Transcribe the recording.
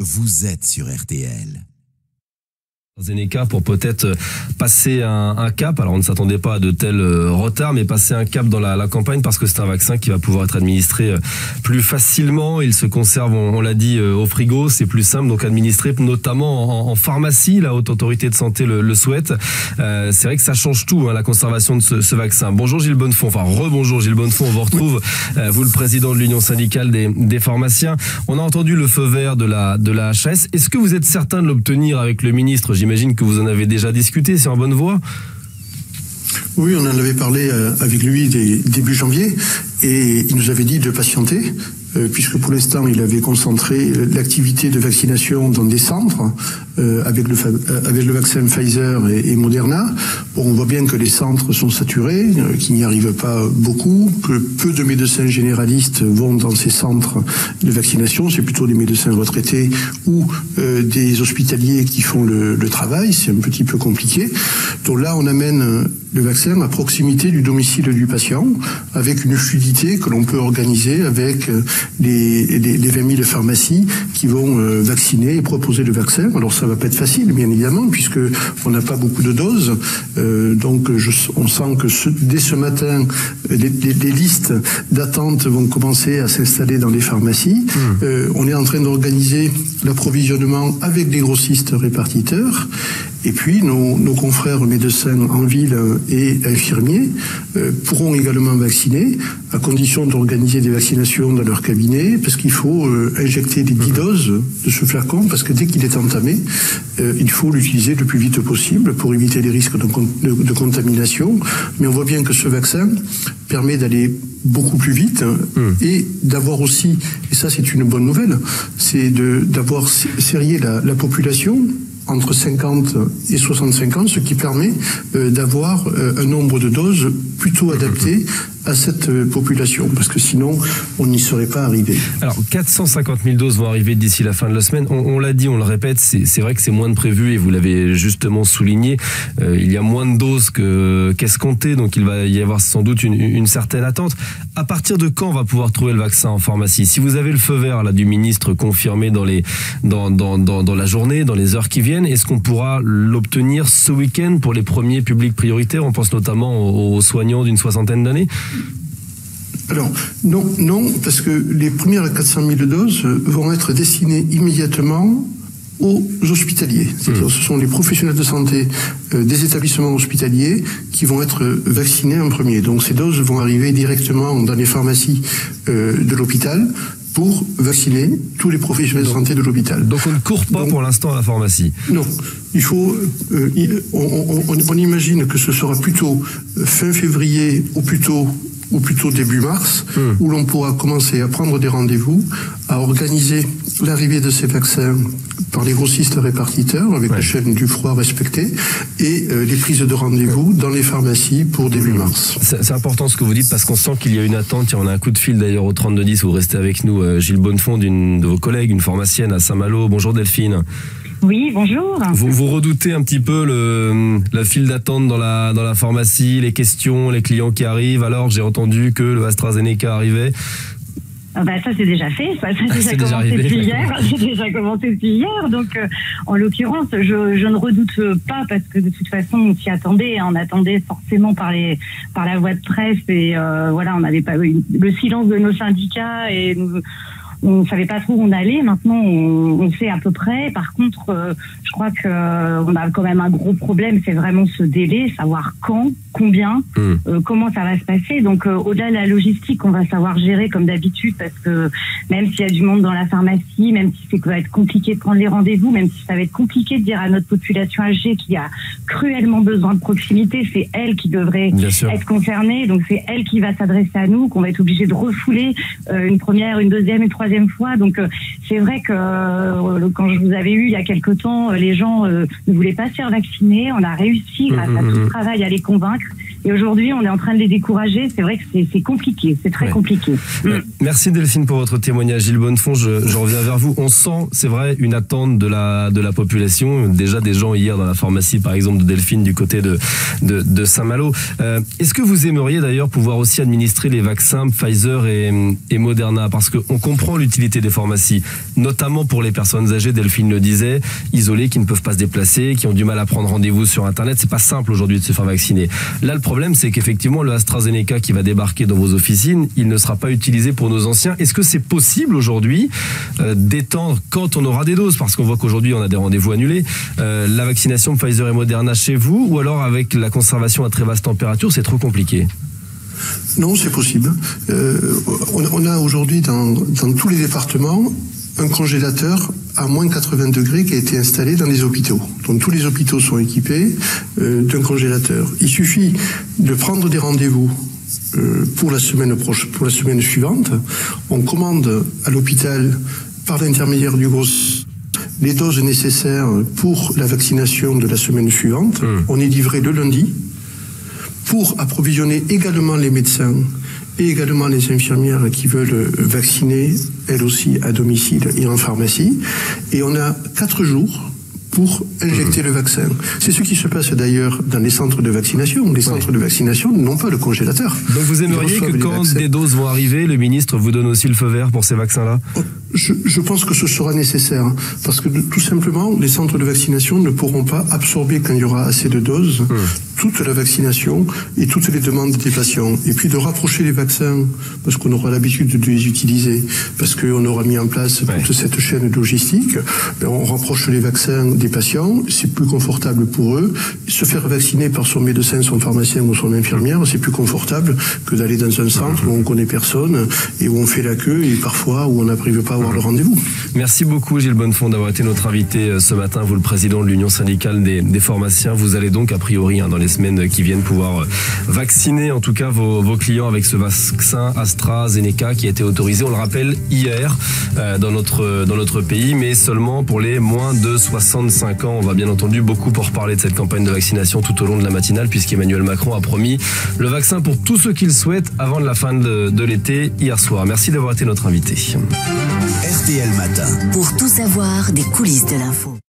Vous êtes sur RTL. AstraZeneca pour peut-être passer un cap. Alors on ne s'attendait pas à de tels retards, mais passer un cap dans la campagne parce que c'est un vaccin qui va pouvoir être administré plus facilement. Il se conserve, on l'a dit, au frigo. C'est plus simple, donc administré notamment en pharmacie. La Haute Autorité de Santé le souhaite. C'est vrai que ça change tout, la conservation de ce vaccin. Bonjour Gilles Bonnefond, enfin rebonjour Gilles Bonnefond, on vous retrouve, vous le président de l'Union syndicale des pharmaciens. On a entendu le feu vert de la HAS. Est-ce que vous êtes certain de l'obtenir avec le ministre? J'imagine que vous en avez déjà discuté, c'est en bonne voie? Oui, on en avait parlé avec lui début janvier et il nous avait dit de patienter puisque pour l'instant il avait concentré l'activité de vaccination dans des centres avec le vaccin Pfizer et Moderna. Bon, on voit bien que les centres sont saturés, qu'il n'y arrive pas beaucoup, que peu de médecins généralistes vont dans ces centres de vaccination. C'est plutôt des médecins retraités ou des hospitaliers qui font le travail. C'est un petit peu compliqué. Donc là, on amène le vaccin à proximité du domicile du patient, avec une fluidité que l'on peut organiser avec les 20 000 pharmacies qui vont vacciner et proposer le vaccin. Alors ça va pas être facile, bien évidemment, puisque on n'a pas beaucoup de doses. Donc on sent que dès ce matin, les listes d'attente vont commencer à s'installer dans les pharmacies. On est en train d'organiser l'approvisionnement avec des grossistes répartiteurs. Et puis, nos confrères médecins en ville et infirmiers pourront également vacciner, à condition d'organiser des vaccinations dans leur cabinet, parce qu'il faut injecter les 10 doses de ce flacon, parce que dès qu'il est entamé, il faut l'utiliser le plus vite possible pour éviter les risques de contamination. Mais on voit bien que ce vaccin permet d'aller beaucoup plus vite et d'avoir aussi, et ça c'est une bonne nouvelle, c'est d'avoir serré la population entre 50 et 65 ans, ce qui permet d'avoir un nombre de doses plutôt adapté à cette population, parce que sinon, on n'y serait pas arrivé. Alors, 450 000 doses vont arriver d'ici la fin de la semaine. On l'a dit, on le répète, c'est vrai que c'est moins de prévu, et vous l'avez justement souligné. Il y a moins de doses qu'escompté, donc il va y avoir sans doute une certaine attente. À partir de quand on va pouvoir trouver le vaccin en pharmacie? Si vous avez le feu vert là, du ministre confirmé dans la journée, dans les heures qui viennent, est-ce qu'on pourra l'obtenir ce week-end pour les premiers publics prioritaires? On pense notamment aux soignants d'une soixantaine d'années. Alors, non, parce que les premières 400 000 doses vont être destinées immédiatement aux hospitaliers. C'est-à-dire, ce sont les professionnels de santé des établissements hospitaliers qui vont être vaccinés en premier. Donc, ces doses vont arriver directement dans les pharmacies de l'hôpital pour vacciner tous les professionnels de santé de l'hôpital. Donc, on ne court pas pour l'instant à la pharmacie? Non. Il faut, on imagine que ce sera plutôt fin février ou plutôt début mars, où l'on pourra commencer à prendre des rendez-vous, à organiser l'arrivée de ces vaccins par les grossistes répartiteurs, avec la chaîne du froid respectée, et les prises de rendez-vous dans les pharmacies pour début mars. C'est important ce que vous dites, parce qu'on sent qu'il y a une attente. On a un coup de fil d'ailleurs au 3210, vous restez avec nous, Gilles Bonnefond, d'une de vos collègues, une pharmacienne à Saint-Malo. Bonjour Delphine. Oui, bonjour. Vous redoutez un petit peu la file d'attente dans la pharmacie, les questions, les clients qui arrivent. Alors, j'ai entendu que le AstraZeneca arrivait. Ça c'est déjà fait, ça a déjà commencé depuis hier. C'est déjà commencé depuis hier. Donc en l'occurrence, je ne redoute pas, parce que de toute façon on s'y attendait. On attendait forcément par la voie de presse, et on n'avait pas eu le silence de nos syndicats, et on savait pas trop où on allait. Maintenant, on sait à peu près. Par contre, je crois que on a quand même un gros problème. C'est vraiment ce délai, savoir quand, combien, comment ça va se passer. Donc, au-delà de la logistique, on va savoir gérer comme d'habitude, parce que même s'il y a du monde dans la pharmacie, même si ça va être compliqué de prendre les rendez-vous, même si ça va être compliqué de dire à notre population âgée qui a cruellement besoin de proximité, c'est elle qui devrait être concernée. Donc, c'est elle qui va s'adresser à nous, qu'on va être obligé de refouler une première, une deuxième, une troisième fois. Donc c'est vrai que quand je vous avais eu il y a quelque temps, les gens ne voulaient pas se faire vacciner. On a réussi grâce à tout ce travail à les convaincre. Et aujourd'hui, on est en train de les décourager. C'est vrai que c'est compliqué, c'est très compliqué. Merci Delphine pour votre témoignage. Gilles Bonnefond, je reviens vers vous. On sent, c'est vrai, une attente de la population. Déjà des gens hier dans la pharmacie, par exemple, de Delphine du côté de Saint-Malo. Est-ce que vous aimeriez d'ailleurs pouvoir aussi administrer les vaccins Pfizer et Moderna? Parce qu'on comprend l'utilité des pharmacies, notamment pour les personnes âgées, Delphine le disait, isolées, qui ne peuvent pas se déplacer, qui ont du mal à prendre rendez-vous sur Internet. C'est pas simple aujourd'hui de se faire vacciner. Là, le problème, c'est qu'effectivement, le AstraZeneca qui va débarquer dans vos officines, il ne sera pas utilisé pour nos anciens. Est-ce que c'est possible aujourd'hui d'étendre, quand on aura des doses, parce qu'on voit qu'aujourd'hui, on a des rendez-vous annulés, la vaccination Pfizer et Moderna chez vous, ou alors avec la conservation à très basse température, c'est trop compliqué? Non, c'est possible. On a aujourd'hui dans tous les départements un congélateur à moins 80 degrés qui a été installé dans les hôpitaux. Donc tous les hôpitaux sont équipés d'un congélateur. Il suffit de prendre des rendez-vous pour la semaine suivante. On commande à l'hôpital par l'intermédiaire du grossiste les doses nécessaires pour la vaccination de la semaine suivante. On est livré le lundi pour approvisionner également les médecins et également les infirmières qui veulent vacciner, elles aussi, à domicile et en pharmacie. Et on a 4 jours pour injecter le vaccin. C'est ce qui se passe d'ailleurs dans les centres de vaccination. Les centres de vaccination n'ont pas le congélateur. Donc vous aimeriez que quand des doses vont arriver, le ministre vous donne aussi le feu vert pour ces vaccins-là? Je pense que ce sera nécessaire, parce que tout simplement, les centres de vaccination ne pourront pas absorber, quand il y aura assez de doses, toute la vaccination et toutes les demandes des patients. Et puis de rapprocher les vaccins, parce qu'on aura l'habitude de les utiliser, parce qu'on aura mis en place toute cette chaîne logistique. On rapproche les vaccins des patients, c'est plus confortable pour eux. Se faire vacciner par son médecin, son pharmacien ou son infirmière, c'est plus confortable que d'aller dans un centre où on connaît personne et où on fait la queue et parfois où on n'arrive pas à avoir le rendez-vous. Merci beaucoup Gilles Bonnefond d'avoir été notre invité ce matin. Vous, le président de l'Union syndicale des pharmaciens, vous allez donc a priori dans les semaines qui viennent pouvoir vacciner en tout cas vos clients avec ce vaccin AstraZeneca qui a été autorisé, on le rappelle, hier dans notre pays, mais seulement pour les moins de 65 ans. On va bien entendu beaucoup pour reparler de cette campagne de vaccination tout au long de la matinale, puisqu'Emmanuel Macron a promis le vaccin pour tous ceux qui le souhaitent avant la fin de l'été hier soir. Merci d'avoir été notre invité. RTL Matin. Pour tout savoir des coulisses de l'info.